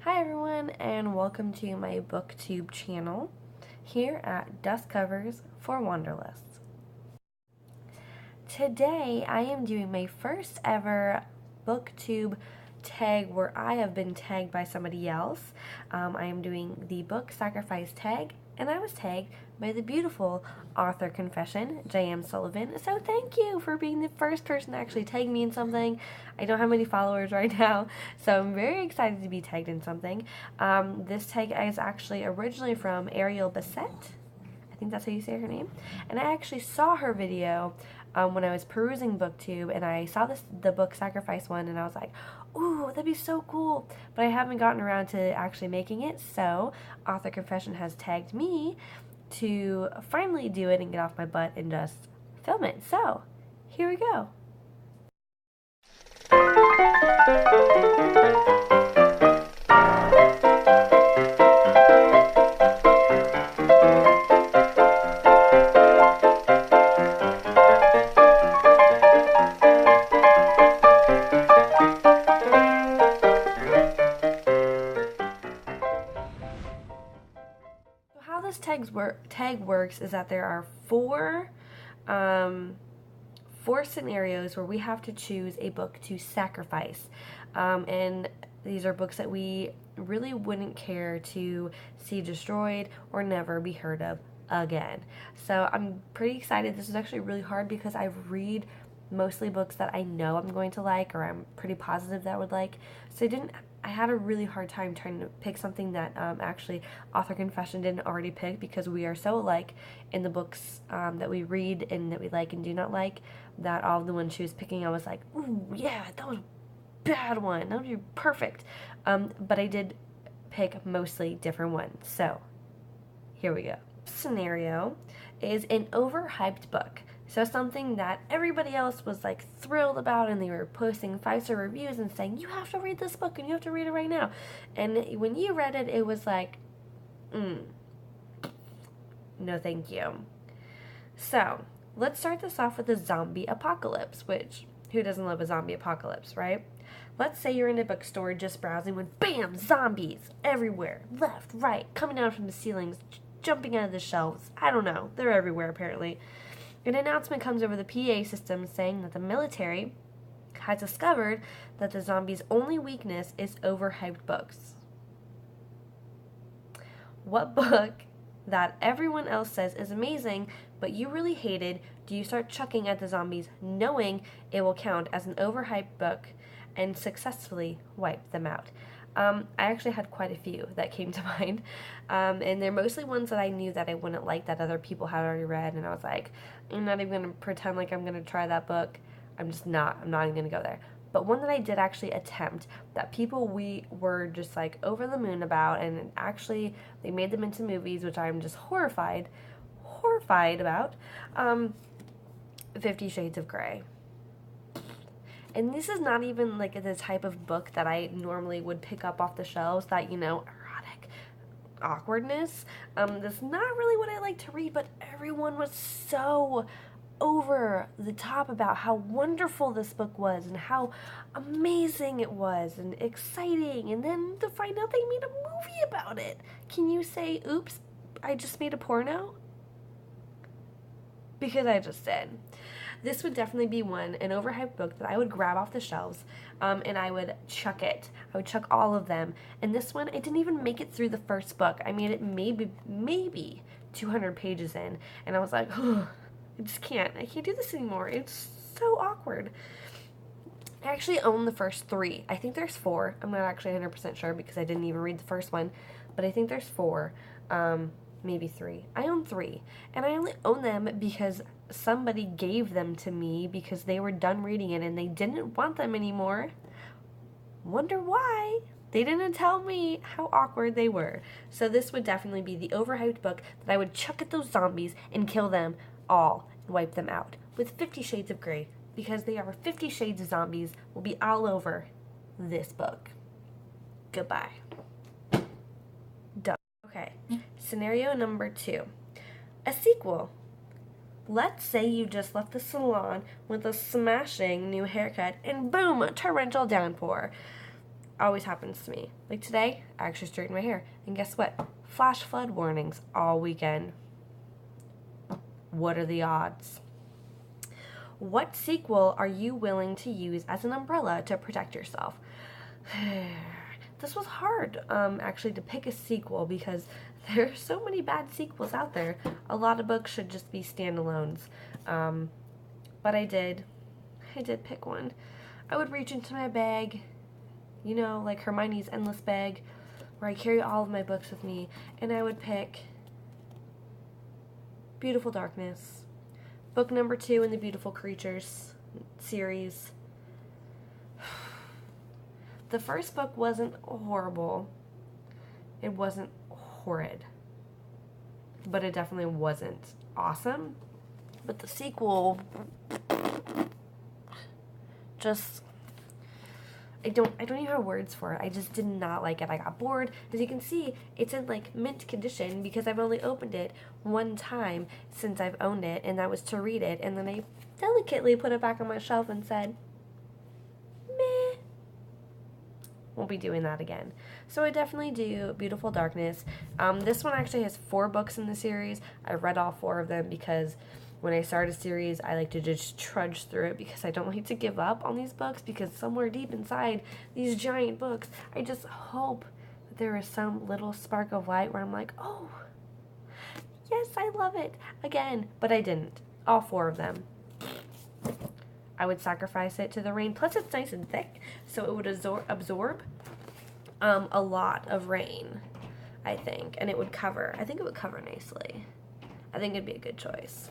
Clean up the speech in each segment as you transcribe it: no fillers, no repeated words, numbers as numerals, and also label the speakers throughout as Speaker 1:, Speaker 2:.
Speaker 1: Hi everyone, and welcome to my booktube channel here at Dust Covers for Wanderlust. Today I am doing my first ever booktube tag where I have been tagged by somebody else. I am doing the book Sacrifice tag, and I was tagged by the beautiful author confession, J.M. Sullivan. So thank you for being the first person to actually tag me in something. I don't have many followers right now, so I'm very excited to be tagged in something. This tag is actually originally from Ariel Bissett. I think that's how you say her name. And I actually saw her video when I was perusing BookTube, and I saw the book Sacrifice one, and I was like, ooh, that'd be so cool. But I haven't gotten around to actually making it, so Author Confession has tagged me to finally do it and get off my butt and just film it. So, here we go. How this tag works is that there are four scenarios where we have to choose a book to sacrifice, and these are books that we really wouldn't care to see destroyed or never be heard of again. So I'm pretty excited. This is actually really hard because I read mostly books that I know I'm going to like, or I'm pretty positive that I would like. So I had a really hard time trying to pick something that actually Author Confession didn't already pick, because we are so alike in the books that we read and that we like and do not like, that all of the ones she was picking, I was like, ooh, yeah, that was a bad one. That would be perfect. But I did pick mostly different ones. So here we go. Scenario is an overhyped book. So something that everybody else was like thrilled about, and they were posting 5-star reviews and saying, you have to read this book and you have to read it right now. And when you read it, it was like, no thank you. So let's start this off with a zombie apocalypse, which, who doesn't love a zombie apocalypse, right? Let's say you're in a bookstore just browsing when bam, zombies everywhere, left, right, coming out from the ceilings, jumping out of the shelves. I don't know, they're everywhere apparently. An announcement comes over the PA system saying that the military has discovered that the zombies' only weakness is overhyped books. What book that everyone else says is amazing, but you really hated, do you start chucking at the zombies knowing it will count as an overhyped book and successfully wipe them out? I actually had quite a few that came to mind, and they're mostly ones that I knew that I wouldn't like, that other people had already read, and I was like, I'm not even going to pretend like I'm going to try that book. I'm not even going to go there. But one that I did actually attempt, that people we were just like over the moon about, and actually they made them into movies, which I'm just horrified about, 50 Shades of Grey. And this is not even like the type of book that I normally would pick up off the shelves, that, you know, erotic awkwardness. That's not really what I like to read, but everyone was so over the top about how wonderful this book was and how amazing it was and exciting, and then to find out they made a movie about it. Can you say, oops, I just made a porno? Because I just did. This would definitely be an overhyped book that I would grab off the shelves, and I would chuck it. I would chuck all of them. And this one, it didn't even make it through the first book. I made it maybe 200 pages in, and I was like, oh, I can't do this anymore. It's so awkward. I actually own the first 3. I think there's 4. I'm not actually 100% sure because I didn't even read the first one, but I think there's 4. Maybe 3. I own 3, and I only own them because somebody gave them to me because they were done reading it and they didn't want them anymore. Wonder why? They didn't tell me how awkward they were. So this would definitely be the overhyped book that I would chuck at those zombies and kill them all and wipe them out with 50 Shades of Grey, because they are 50 Shades of Zombies will be all over this book. Goodbye. Done. Okay, scenario number 2. A sequel. Let's say you just left the salon with a smashing new haircut and boom, a torrential downpour. Always happens to me. Like today, I actually straightened my hair. And guess what? Flash flood warnings all weekend. What are the odds? What sequel are you willing to use as an umbrella to protect yourself? This was hard, actually, to pick a sequel because there are so many bad sequels out there. A lot of books should just be standalones. But I did pick one. I would reach into my bag, you know, like Hermione's endless bag, where I carry all of my books with me, and I would pick Beautiful Darkness, book number 2 in the Beautiful Creatures series. The first book wasn't horrible. It wasn't horrid. But it definitely wasn't awesome. But the sequel just I don't even have words for it. I just did not like it. I got bored. As you can see, it's in like mint condition because I've only opened it one time since I've owned it, and that was to read it, and then I delicately put it back on my shelf and said, meh. Won't be doing that again. So I definitely do Beautiful Darkness. This one actually has 4 books in the series. I read all 4 of them because when I start a series, I like to just trudge through it because I don't like to give up on these books, because somewhere deep inside these giant books, I just hope that there is some little spark of light where I'm like, oh, yes, I love it again. But I didn't. All 4 of them. I would sacrifice it to the rain. Plus, it's nice and thick, so it would absorb a lot of rain, I think. And it would cover. I think it would cover nicely. I think it'd be a good choice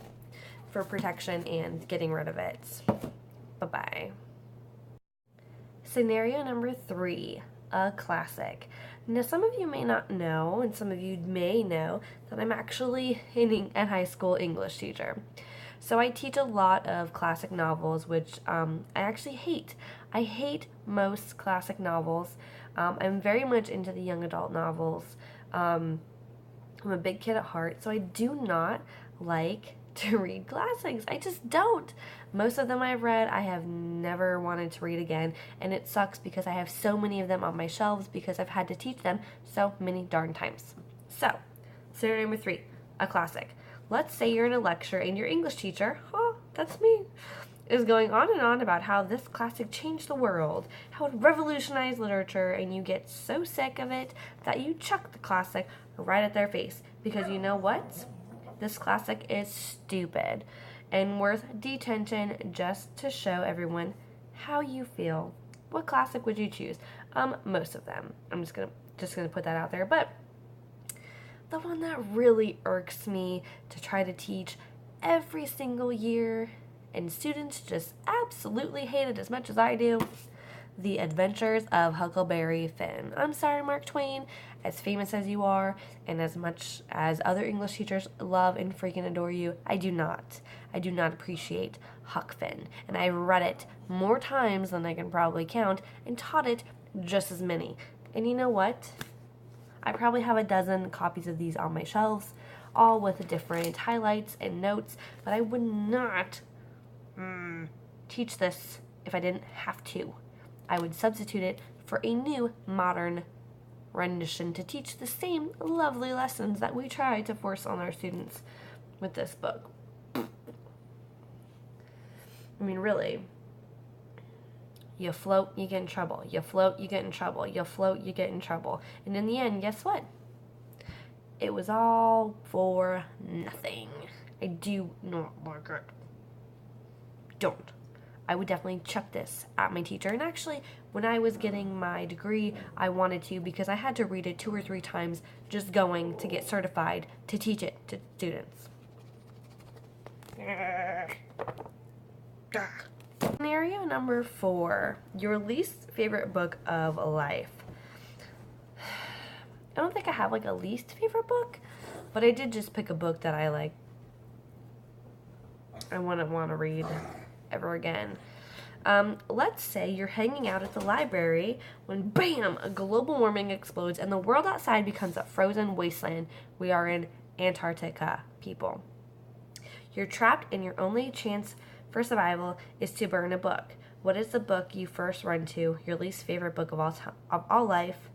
Speaker 1: for protection and getting rid of it. Bye-bye. Scenario number 3, a classic. Now, some of you may not know, and some of you may know, that I'm actually a high school English teacher. So I teach a lot of classic novels, which I actually hate. I hate most classic novels. I'm very much into the young adult novels. I'm a big kid at heart, so I do not like to read classics. I just don't. Most of them I've read, I have never wanted to read again, and it sucks because I have so many of them on my shelves because I've had to teach them so many darn times. So, scenario number 3, a classic. Let's say you're in a lecture and your English teacher, that's me, is going on and on about how this classic changed the world, how it revolutionized literature, and you get so sick of it that you chuck the classic right at their face because you know what? This classic is stupid and worth detention just to show everyone how you feel. What classic would you choose? Most of them. I'm just gonna put that out there. But the one that really irks me to try to teach every single year, and students just absolutely hate it as much as I do, The Adventures of Huckleberry Finn. I'm sorry, Mark Twain, as famous as you are, and as much as other English teachers love and freaking adore you, I do not. I do not appreciate Huck Finn. And I read it more times than I can probably count, and taught it just as many. And you know what? I probably have a dozen copies of these on my shelves, all with different highlights and notes, but I would not teach this if I didn't have to. I would substitute it for a new modern rendition to teach the same lovely lessons that we try to force on our students with this book. I mean, really, you float, you get in trouble. You float, you get in trouble. You float, you get in trouble. And in the end, guess what? It was all for nothing. I do not like it. Don't. I would definitely chuck this at my teacher. And actually, when I was getting my degree, I wanted to because I had to read it 2 or 3 times just going to get certified to teach it to students. Scenario number 4, your least favorite book of life. I don't think I have like a least favorite book, but I did just pick a book that I wouldn't want to read ever again. Let's say you're hanging out at the library when, bam, a global warming explodes and the world outside becomes a frozen wasteland. We are in Antarctica, people. You're trapped and your only chance for survival is to burn a book. What is the book you first run to? Your least favorite book of all life?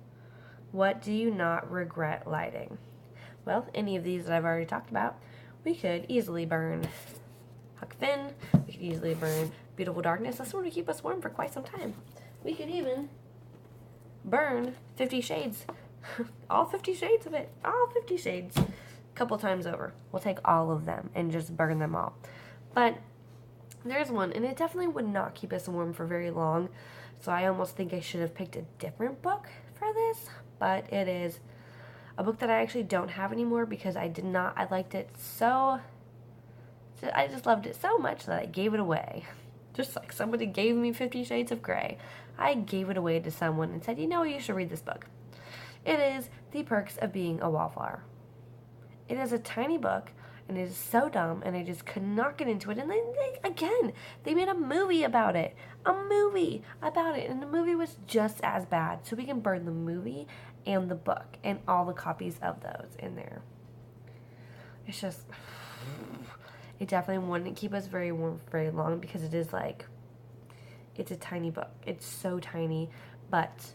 Speaker 1: What do you not regret lighting? Well, any of these that I've already talked about. We could easily burn Huck Finn. We could easily burn Beautiful Darkness. That's one to keep us warm for quite some time. We could even burn 50 Shades. All 50 shades of it. All 50 shades. A couple times over. We'll take all of them and just burn them all. But there's one, and it definitely would not keep us warm for very long. So I almost think I should have picked a different book for this. But it is a book that I actually don't have anymore because I liked it so, I just loved it so much that I gave it away. Just like somebody gave me 50 Shades of Grey. I gave it away to someone and said, you know, you should read this book. It is The Perks of Being a Wallflower. It is a tiny book, and it is so dumb, and I just could not get into it. And then, they made a movie about it. And the movie was just as bad. So we can burn the movie and the book and all the copies of those in there. It's just, it definitely wouldn't keep us very warm for very long because it is like, it's a tiny book. It's so tiny, but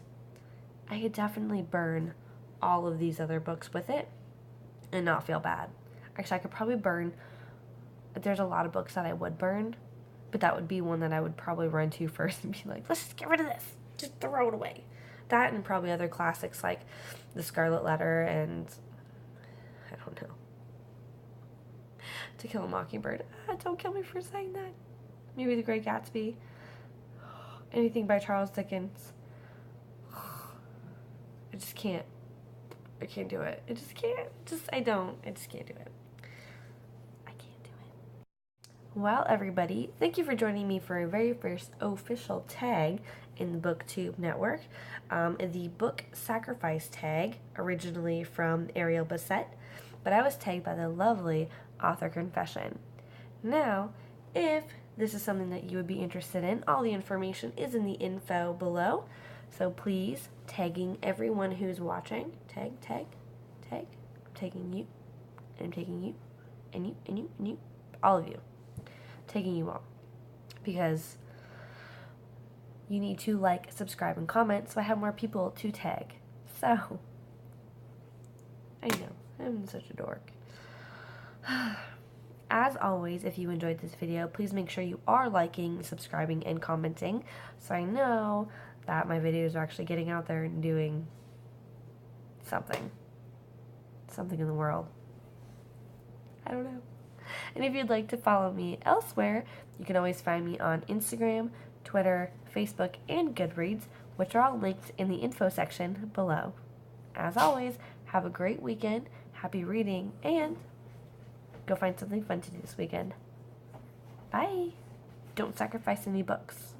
Speaker 1: I could definitely burn all of these other books with it and not feel bad. Actually, I could probably burn, there's a lot of books that I would burn, but that would be one that I would probably run to first and be like, let's just get rid of this. Just throw it away. That and probably other classics like The Scarlet Letter and, I don't know, To Kill a Mockingbird. Don't kill me for saying that. Maybe The Great Gatsby. Anything by Charles Dickens. I just can't. I can't do it. I just can't. I just can't do it. I can't do it. Well, everybody, thank you for joining me for a very first official tag in the BookTube network. The book Sacrifice tag, originally from Ariel Bissett, but I was tagged by the lovely Author Confession. Now, if this is something that you would be interested in, all the information is in the info below. So please, tagging everyone who's watching. Tag. I'm tagging you. And I'm tagging you. And you, and you, and you. All of you. Tagging you all. Because you need to like, subscribe, and comment so I have more people to tag. So, I know, I'm such a dork. As always, if you enjoyed this video, please make sure you are liking, subscribing, and commenting so I know that my videos are actually getting out there and doing something in the world. I don't know. And if you'd like to follow me elsewhere, you can always find me on Instagram, Twitter, Facebook, and Goodreads, which are all linked in the info section below. As always, have a great weekend, happy reading, and go find something fun to do this weekend. Bye! Don't sacrifice any books.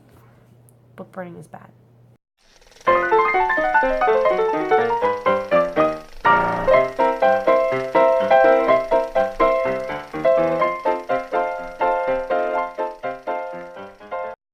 Speaker 1: Book burning is bad.